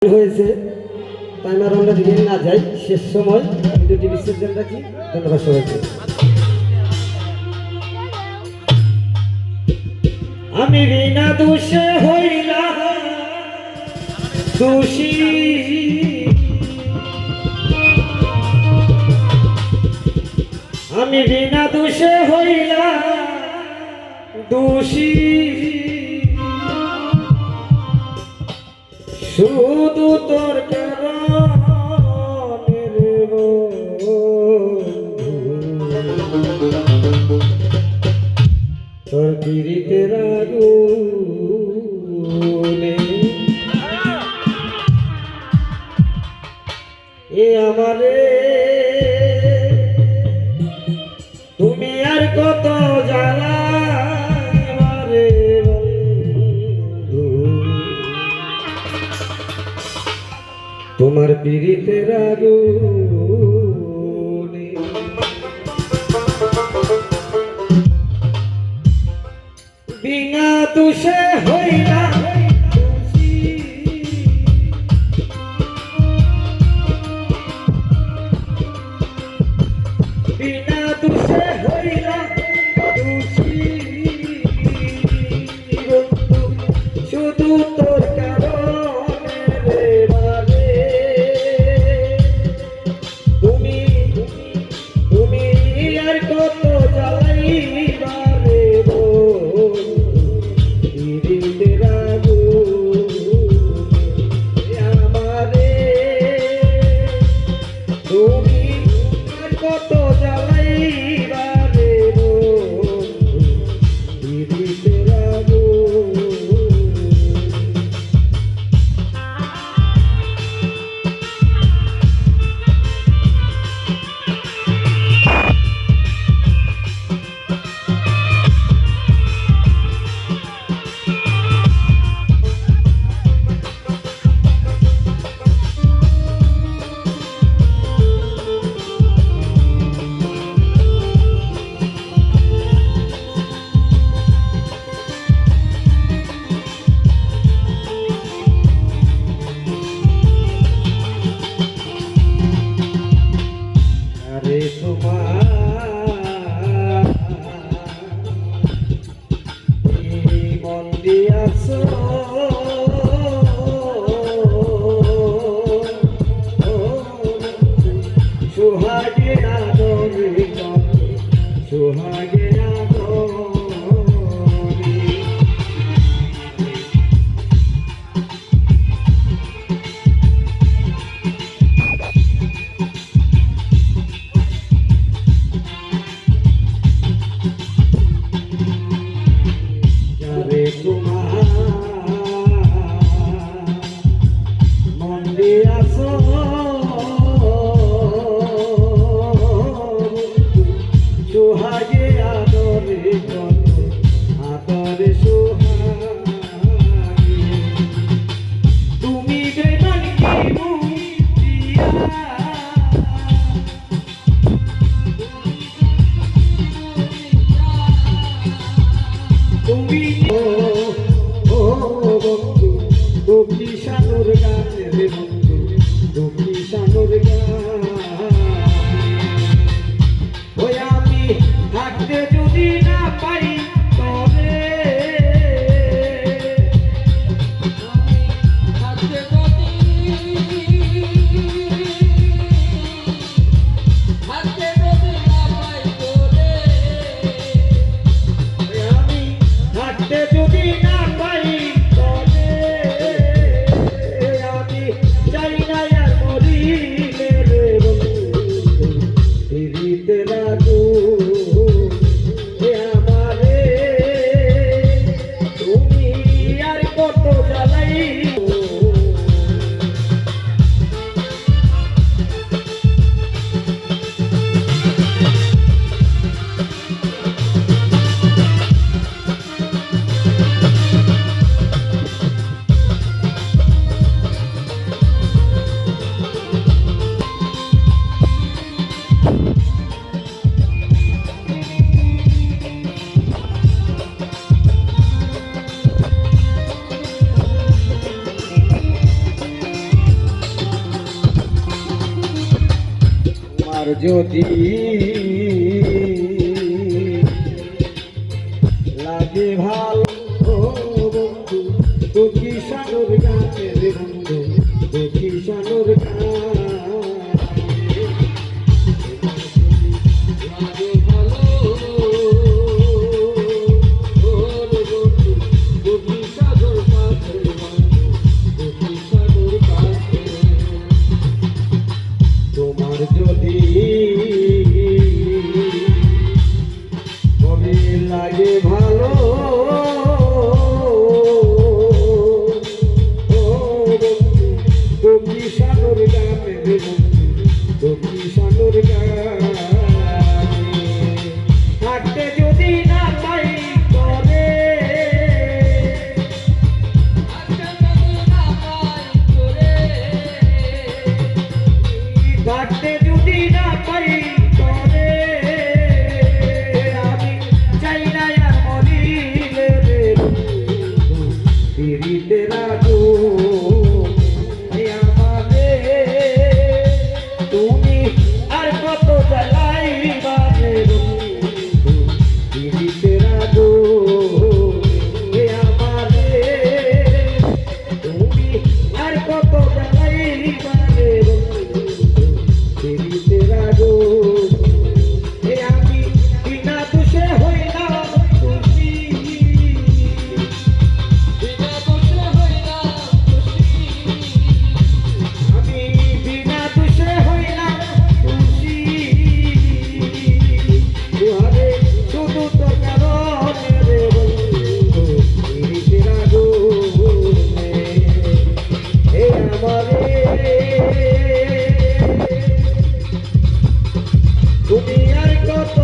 হয়েছে তাই না আমরা দিকে না যাই শেষ সময় দুটি বিসর্জন রাখি। ধন্যবাদ সবাইকে। আমি বিনা দোষে হইলাম দোষী, আমি বিনা দোষে হইলাম দোষী, শুধু তোর কারণে রে বন্ধু, তোর পীড়িতের আগুনে এ আমারে তুমি আর কত জ্বালারে বন্ধু, তোমার পীড়িতের আগুনে বিনা দোষে হইলাম দোষী, বিনা দোষে হইলাম দোষী বন্ধু, শুধু তোর কারণে রে তুমি তুমি আর কত জ্বালাইবা রে পীড়িতের আগুনে আমারে তুমি আর কত জ্বালাইবা রে পীড়িতের আগুনে। সোহাগে আদরে সোহাগে যারে তোমার মন দিয়ে আসো সোহাগে আদরে আদরে সোহাগে তুমি বেমান কি মুক্তিয়া তুমি ও বন্ধু তুমি সাগর গানে রে বন্ধু তুমি সাগর গান ওই আমি থাকতে যদি না পাই তবে থাকতে যদি না পাই তোরে, আমি থাকতে যদি না পাই তবে আমি তোমার যদি লাগে ভালো বন্ধু দুঃখী সাগর গানের বন্ধু দুঃখী সাগর লাগে ভালো দুঃখী সাগর গানের বন্ধু দুঃখী সাগর গানের তোমার যদি কবে লাগে ভালো তুমি সাগর গানে তুমি সাগর গানে থাকতে যদি না পাই করে থাকতে যদি না পাই করে আমি চাই না আর মরিলে রে পিরিতে রাখো আমারে তুমি আর কত জ্বালাইবা রে পিরিতে রাখো আমারে তুমি আর কত জ্বালাইবা রে পিরিতে রাখো আমি বিনা দোষে হইলাম খুশি বিনা দোষে হইলাম খুশি আমি বিনা দোষে হইলাম খুশি তুহারে শুধু তো কারণে রে বন্ধু পিরিতে রাখো আমারে তুমি আর কত